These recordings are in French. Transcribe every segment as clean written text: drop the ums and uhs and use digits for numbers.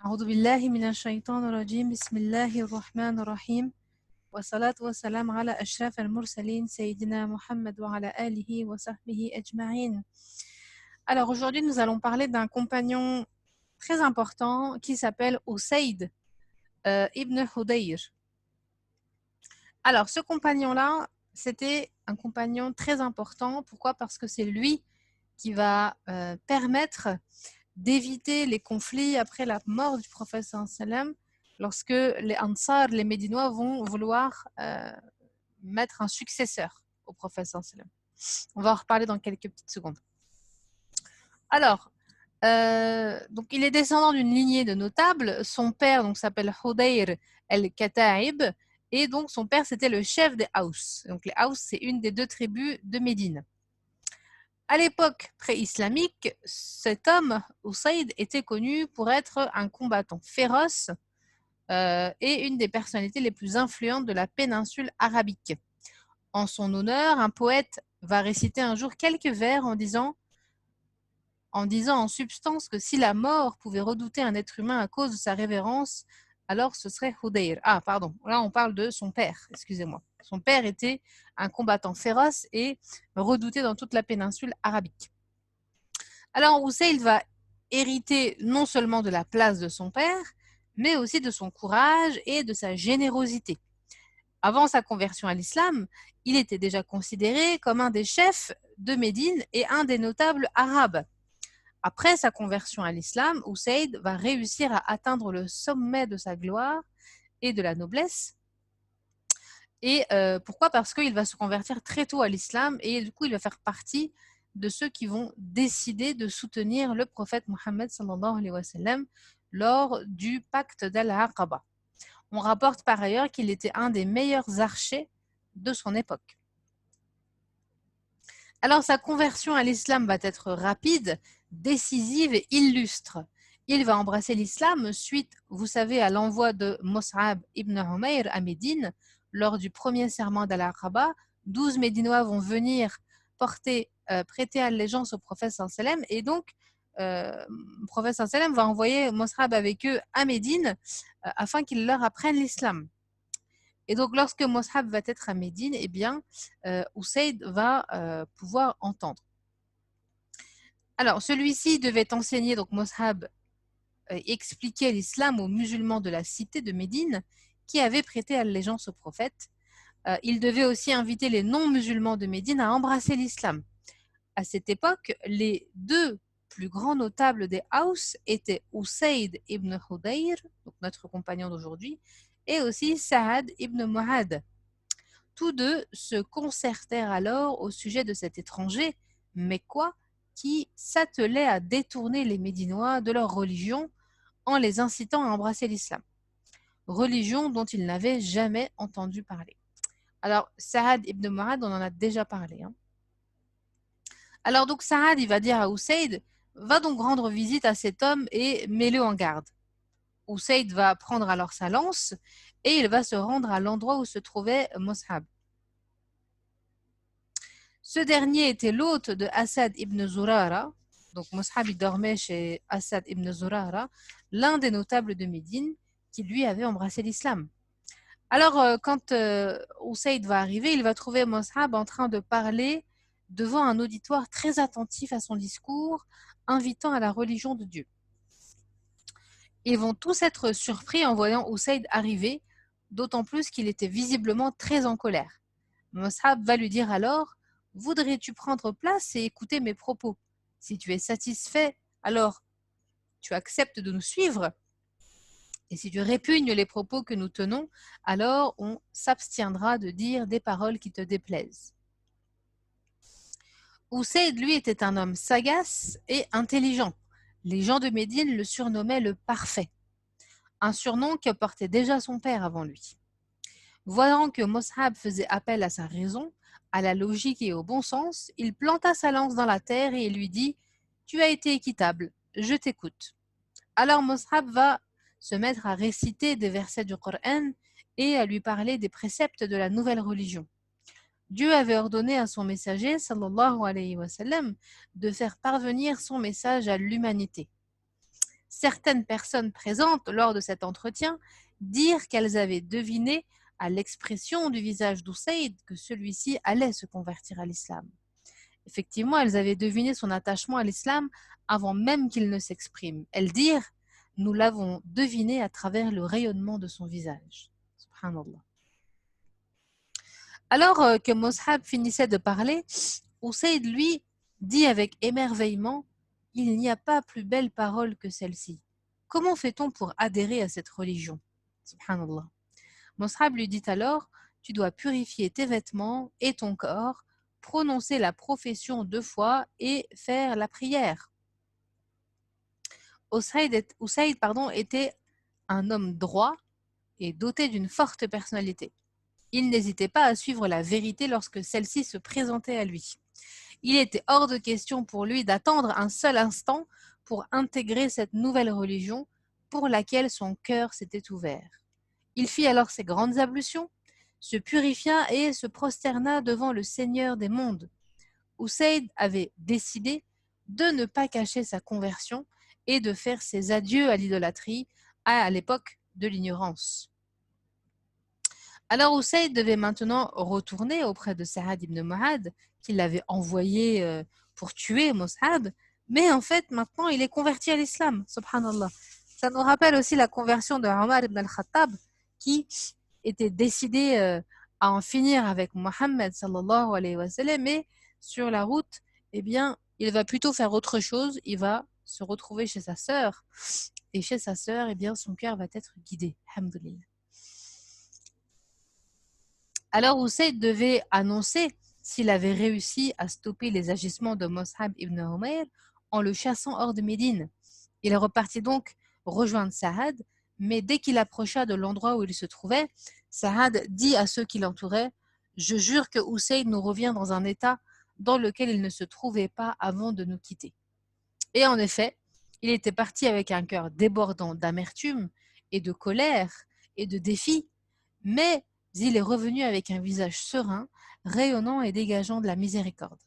أعوذ بالله من الشيطان الرجيم بسم الله الرحمن الرحيم والصلاة والسلام على أشرف المرسلين سيدنا Muhammad وعلى آله وصحبه أجمعين. Alors aujourd'hui nous allons parler d'un compagnon très important qui s'appelle Usayd ibn Hudayr. Alors ce compagnon-là, c'était un compagnon très important. Pourquoi? Parce que c'est lui qui va permettre d'éviter les conflits après la mort du prophète sallam, lorsque les Ansar, les Médinois vont vouloir mettre un successeur au prophète sallam. On va en reparler dans quelques petites secondes. Alors, donc il est descendant d'une lignée de notables. Son père donc s'appelle Hudayr el-Kataib et donc son père c'était le chef des Haus. Donc les Haus c'est une des deux tribus de Médine. À l'époque pré-islamique, cet homme, Usayd, était connu pour être un combattant féroce et une des personnalités les plus influentes de la péninsule arabique. En son honneur, un poète va réciter un jour quelques vers en disant en substance que si la mort pouvait redouter un être humain à cause de sa révérence, alors ce serait Hudayr. Ah, pardon, là on parle de son père, excusez-moi. Son père était un combattant féroce et redouté dans toute la péninsule arabique. Alors Usayd va hériter non seulement de la place de son père, mais aussi de son courage et de sa générosité. Avant sa conversion à l'islam, il était déjà considéré comme un des chefs de Médine et un des notables arabes. Après sa conversion à l'islam, Usayd va réussir à atteindre le sommet de sa gloire et de la noblesse. Et pourquoi? Parce qu'il va se convertir très tôt à l'islam et du coup il va faire partie de ceux qui vont décider de soutenir le prophète Mohammed sallallahu alayhi wa sallam lors du pacte d'Al-Aqaba. On rapporte par ailleurs qu'il était un des meilleurs archers de son époque. Alors sa conversion à l'islam va être rapide, décisive et illustre. Il va embrasser l'islam suite, vous savez, à l'envoi de Mus'ab ibn Umayr à Médine lors du premier serment d'Al-Aqaba. 12 Médinois vont venir prêter allégeance au prophète sallam et donc le prophète sallam va envoyer Mus'ab avec eux à Médine afin qu'il leur apprenne l'islam. Et donc, lorsque Mus'ab va être à Médine, eh bien, Usayd va pouvoir entendre. Alors, celui-ci devait enseigner, donc Mus'ab expliquer l'islam aux musulmans de la cité de Médine qui avaient prêté allégeance au prophète. Il devait aussi inviter les non-musulmans de Médine à embrasser l'islam. À cette époque, les deux plus grands notables des Haus étaient Usayd ibn Hudayr, donc notre compagnon d'aujourd'hui, et aussi Saad ibn Mu'ad. Tous deux se concertèrent alors au sujet de cet étranger, Mécois, qui s'attelait à détourner les Médinois de leur religion en les incitant à embrasser l'islam, religion dont ils n'avaient jamais entendu parler. Alors, Saad ibn Mu'ad, on en a déjà parlé. Alors donc Saad, il va dire à Usayd, va donc rendre visite à cet homme et mets-le en garde. Usayd va prendre alors sa lance et il va se rendre à l'endroit où se trouvait Mus'ab. Ce dernier était l'hôte de Asad ibn Zurara. Donc Mus'ab il dormait chez Asad ibn Zurara, l'un des notables de Médine qui lui avait embrassé l'islam. Alors quand Usayd va arriver, il va trouver Mus'ab en train de parler devant un auditoire très attentif à son discours, invitant à la religion de Dieu. Ils vont tous être surpris en voyant Usayd arriver, d'autant plus qu'il était visiblement très en colère. Mus'ab va lui dire alors « Voudrais-tu prendre place et écouter mes propos? Si tu es satisfait, alors tu acceptes de nous suivre. Et si tu répugnes les propos que nous tenons, alors on s'abstiendra de dire des paroles qui te déplaisent. » Usayd, lui, était un homme sagace et intelligent. Les gens de Médine le surnommaient le Parfait, un surnom que portait déjà son père avant lui. Voyant que Mus'ab faisait appel à sa raison, à la logique et au bon sens, il planta sa lance dans la terre et lui dit « Tu as été équitable, je t'écoute. » Alors Mus'ab va se mettre à réciter des versets du Coran et à lui parler des préceptes de la nouvelle religion. Dieu avait ordonné à son messager, sallallahu alayhi wa sallam, de faire parvenir son message à l'humanité. certaines personnes présentes lors de cet entretien dirent qu'elles avaient deviné à l'expression du visage d'Usayd que celui-ci allait se convertir à l'islam. Effectivement, elles avaient deviné son attachement à l'islam avant même qu'il ne s'exprime. Elles dirent: nous l'avons deviné à travers le rayonnement de son visage. Subhanallah. Alors que Mus'hab finissait de parler, Usayd, lui, dit avec émerveillement: il n'y a pas plus belle parole que celle-ci. Comment fait-on pour adhérer à cette religion? Subhanallah. Mus'hab lui dit alors: tu dois purifier tes vêtements et ton corps, prononcer la profession 2 fois et faire la prière. Usayd était un homme droit et doté d'une forte personnalité. Il n'hésitait pas à suivre la vérité lorsque celle-ci se présentait à lui. Il était hors de question pour lui d'attendre un seul instant pour intégrer cette nouvelle religion pour laquelle son cœur s'était ouvert. Il fit alors ses grandes ablutions, se purifia et se prosterna devant le Seigneur des mondes. Usayd avait décidé de ne pas cacher sa conversion et de faire ses adieux à l'idolâtrie à l'époque de l'ignorance. Alors Usayd devait maintenant retourner auprès de Sa'ad ibn Mu'adh, qui l'avait envoyé pour tuer Mus'hab, mais en fait maintenant il est converti à l'islam, subhanallah. Ça nous rappelle aussi la conversion de Omar ibn al-Khattab, qui était décidé à en finir avec Mohammed sallallahu alayhi wa sallam, mais sur la route, eh bien, il va plutôt faire autre chose, il va se retrouver chez sa sœur, et chez sa sœur, eh bien, son cœur va être guidé, alhamdoulilah. Alors Usayd devait annoncer s'il avait réussi à stopper les agissements de Mus'hab ibn Umayr en le chassant hors de Médine. Il repartit donc rejoindre Sa'ad, mais dès qu'il approcha de l'endroit où il se trouvait, Sa'ad dit à ceux qui l'entouraient: « Je jure que Usayd nous revient dans un état dans lequel il ne se trouvait pas avant de nous quitter. » Et en effet, il était parti avec un cœur débordant d'amertume et de colère et de défi, mais il est revenu avec un visage serein, rayonnant et dégageant de la miséricorde.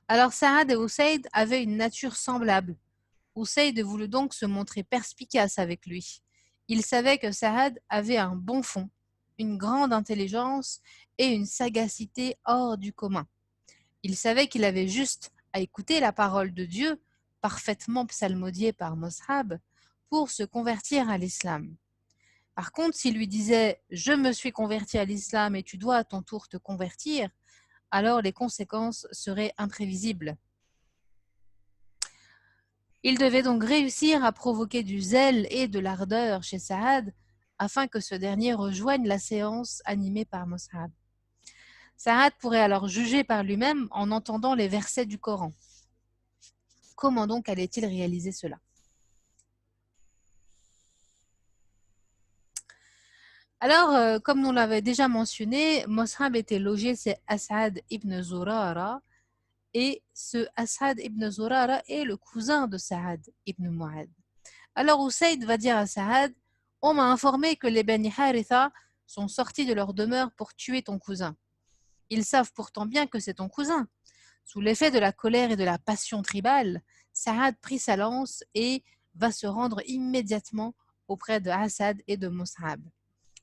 Alors Sa'ad et Usayd avaient une nature semblable. Usayd voulut donc se montrer perspicace avec lui. Il savait que Sa'ad avait un bon fond, une grande intelligence et une sagacité hors du commun. Il savait qu'il avait juste à écouter la parole de Dieu, parfaitement psalmodiée par Mus'hab, pour se convertir à l'islam. Par contre, s'il lui disait « Je me suis converti à l'islam et tu dois à ton tour te convertir », alors les conséquences seraient imprévisibles. Il devait donc réussir à provoquer du zèle et de l'ardeur chez Sa'ad afin que ce dernier rejoigne la séance animée par Mus'hab. Sa'ad pourrait alors juger par lui-même en entendant les versets du Coran. Comment donc allait-il réaliser cela? Alors, comme nous l'avons déjà mentionné, Mus'hab était logé chez As'ad ibn Zurara, et ce As'ad ibn Zurara est le cousin de Sa'ad ibn Mu'adh. Alors Usayd va dire à Sa'ad: « On m'a informé que les Bani Haritha sont sortis de leur demeure pour tuer ton cousin. Ils savent pourtant bien que c'est ton cousin. » Sous l'effet de la colère et de la passion tribale, Sa'ad prit sa lance et va se rendre immédiatement auprès de As'ad et de Mus'hab.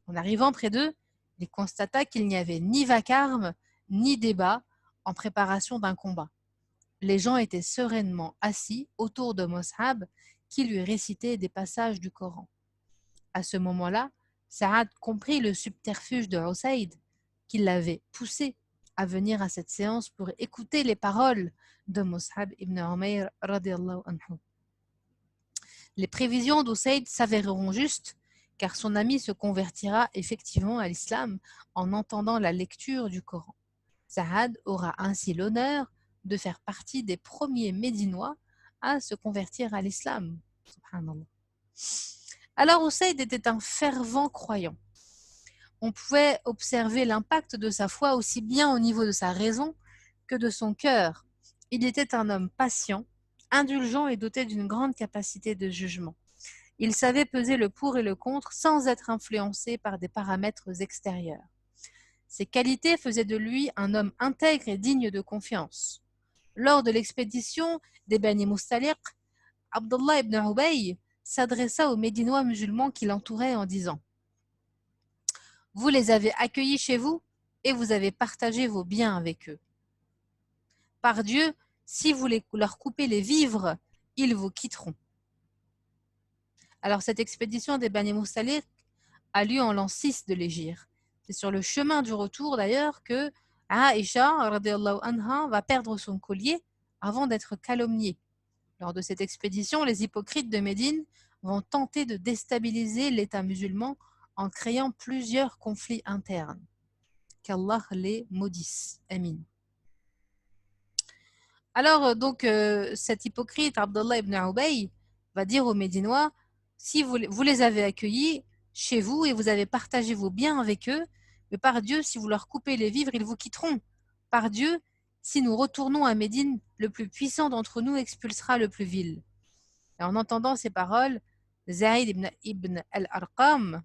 En arrivant près d'eux, il constata qu'il n'y avait ni vacarme, ni débat en préparation d'un combat. Les gens étaient sereinement assis autour de Mus'hab qui lui récitait des passages du Coran. À ce moment-là, Sa'ad comprit le subterfuge de Usayd, qui l'avait poussé à venir à cette séance pour écouter les paroles de Mus'hab ibn Umayr radiyallahu anhu. Les prévisions d'Usayd s'avéreront justes, car son ami se convertira effectivement à l'islam en entendant la lecture du Coran. Sa'ad aura ainsi l'honneur de faire partie des premiers Médinois à se convertir à l'islam. Subhanallah. Alors Usayd était un fervent croyant. On pouvait observer l'impact de sa foi aussi bien au niveau de sa raison que de son cœur. Il était un homme patient, indulgent et doté d'une grande capacité de jugement. Il savait peser le pour et le contre sans être influencé par des paramètres extérieurs. Ces qualités faisaient de lui un homme intègre et digne de confiance. Lors de l'expédition des Bani Mustaliq, Abdullah ibn Ubay s'adressa aux Médinois musulmans qui l'entouraient en disant: Vous les avez accueillis chez vous et vous avez partagé vos biens avec eux. Par Dieu, si vous leur coupez les vivres, ils vous quitteront. Alors cette expédition des Bani Mustaliq a lieu en l'an 6 de l'Hégire. C'est sur le chemin du retour d'ailleurs que Aïcha radhiyallahu anha va perdre son collier avant d'être calomniée. Lors de cette expédition, les hypocrites de Médine vont tenter de déstabiliser l'État musulman en créant plusieurs conflits internes. Qu'Allah les maudisse. Amin. Alors, cet hypocrite, Abdullah ibn Ubay, va dire aux Médinois, si vous les avez accueillis chez vous et vous avez partagé vos biens avec eux, mais par Dieu, si vous leur coupez les vivres, ils vous quitteront. Par Dieu, si nous retournons à Médine, le plus puissant d'entre nous expulsera le plus vil. Et en entendant ces paroles, Zaïd ibn al-Arqam,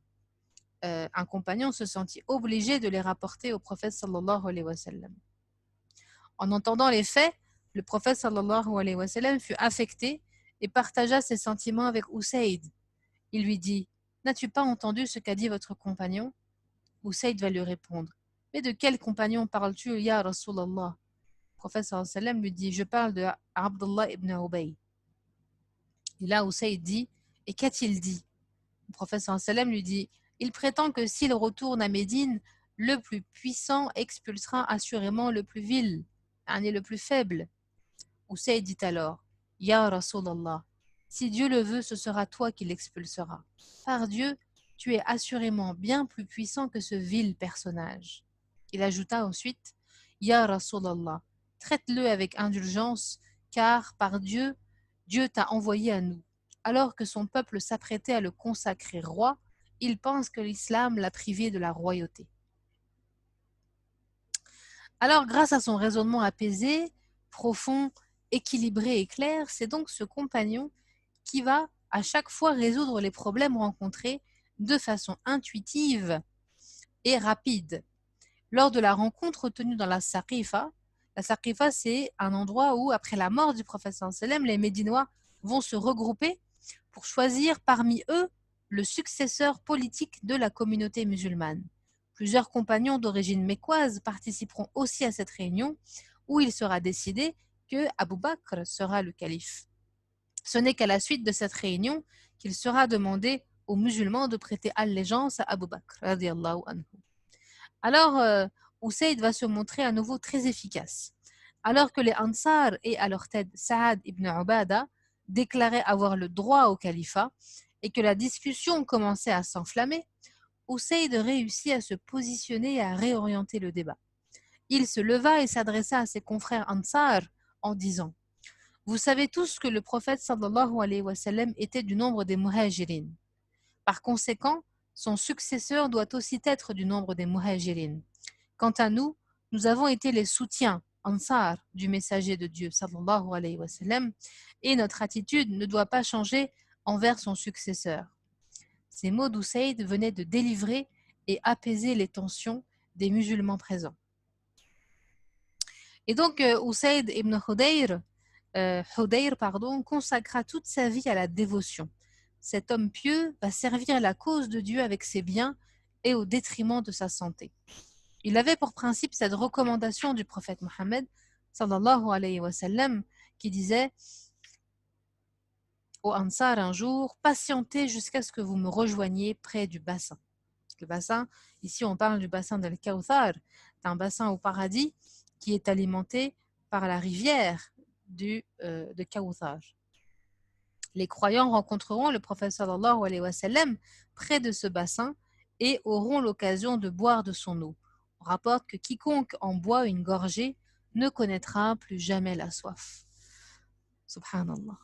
un compagnon, se sentit obligé de les rapporter au prophète sallallahu alayhi wa sallam. En entendant les faits, le prophète sallallahu alayhi wa sallam fut affecté et partagea ses sentiments avec Usayd. Il lui dit: N'as-tu pas entendu ce qu'a dit votre compagnon? Usayd va lui répondre: Mais de quel compagnon parles-tu, ya Rasulallah? Le prophète sallallahu alayhi wa sallam lui dit: Je parle de Abdullah ibn Ubay. Et là, Usayd dit: Et qu'a-t-il dit? Le prophète sallallahu alayhi wa sallam lui dit: Il prétend que s'il retourne à Médine, le plus puissant expulsera assurément le plus vil, le plus faible. Usayd dit alors: Ya Rasulallah, si Dieu le veut, ce sera toi qui l'expulseras. Par Dieu, tu es assurément bien plus puissant que ce vil personnage. Il ajouta ensuite: Ya Rasulallah, traite-le avec indulgence, car par Dieu, Dieu t'a envoyé à nous. Alors que son peuple s'apprêtait à le consacrer roi, il pense que l'islam l'a privé de la royauté. Alors, grâce à son raisonnement apaisé, profond, équilibré et clair, c'est donc ce compagnon qui va à chaque fois résoudre les problèmes rencontrés de façon intuitive et rapide. Lors de la rencontre tenue dans la Saqifa c'est un endroit où, après la mort du prophète sallallahu alayhi wa sallam, les Médinois vont se regrouper pour choisir parmi eux le successeur politique de la communauté musulmane. Plusieurs compagnons d'origine mécoise participeront aussi à cette réunion où il sera décidé que Abu Bakr sera le calife. Ce n'est qu'à la suite de cette réunion qu'il sera demandé aux musulmans de prêter allégeance à Abu Bakr radiyallahu anhu. Alors, Usayd va se montrer à nouveau très efficace. Alors que les Ansar et à leur tête Saad ibn Ubada déclaraient avoir le droit au califat et que la discussion commençait à s'enflammer, Usayd réussit à se positionner et à réorienter le débat. Il se leva et s'adressa à ses confrères Ansar en disant: Vous savez tous que le prophète sallallahu alayhi wa sallam était du nombre des muhajirin. Par conséquent, son successeur doit aussi être du nombre des muhajirin. Quant à nous, nous avons été les soutiens Ansar du messager de Dieu sallallahu alayhi wa sallam, et notre attitude ne doit pas changer envers son successeur. Ces mots d'Usayd venaient de délivrer et apaiser les tensions des musulmans présents. Et donc, Usayd ibn Hudayr consacra toute sa vie à la dévotion. Cet homme pieux va servir la cause de Dieu avec ses biens et au détriment de sa santé. Il avait pour principe cette recommandation du prophète Mohammed sallallahu alayhi wa sallam qui disait au Ansar un jour: patientez jusqu'à ce que vous me rejoigniez près du bassin. Le bassin, ici on parle du bassin d'Al-Kawthar, c'est un bassin au paradis qui est alimenté par la rivière de Kawthar. Les croyants rencontreront le prophète sallallahu alayhi wa sallam près de ce bassin et auront l'occasion de boire de son eau. On rapporte que quiconque en boit une gorgée ne connaîtra plus jamais la soif. Subhanallah.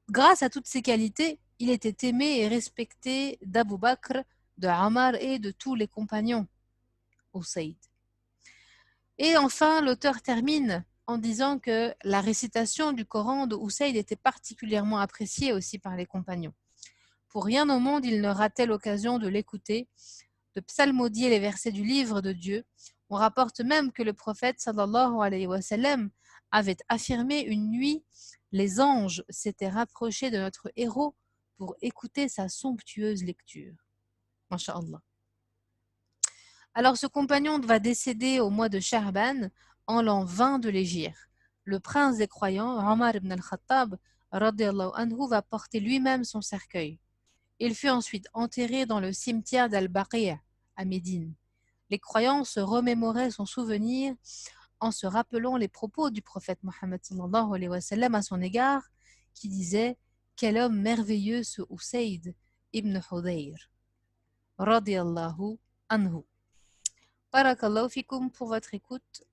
Grâce à toutes ces qualités, il était aimé et respecté d'Abu Bakr, de Omar et de tous les compagnons. Usayd. Et enfin, l'auteur termine en disant que la récitation du Coran de Usayd était particulièrement appréciée aussi par les compagnons. Pour rien au monde, il ne ratait l'occasion de l'écouter, de psalmodier les versets du livre de Dieu. On rapporte même que le prophète sallallahu alayhi wa sallam avait affirmé une nuit, les anges s'étaient rapprochés de notre héros pour écouter sa somptueuse lecture. Masha'Allah. Alors ce compagnon va décéder au mois de Sha'ban en l'an 20 de l'Hégire. Le prince des croyants, Omar ibn al-Khattab, radiallahu anhu, va porter lui-même son cercueil. Il fut ensuite enterré dans le cimetière d'Al-Baqi' à Médine. Les croyants se remémoraient son souvenir en se rappelant les propos du prophète Mohammed sallallahu alayhi wa sallam à son égard, qui disait « Quel homme merveilleux ce Usayd ibn Hudayr, radiallahu anhu ». Barakallahu fikum pour votre écoute.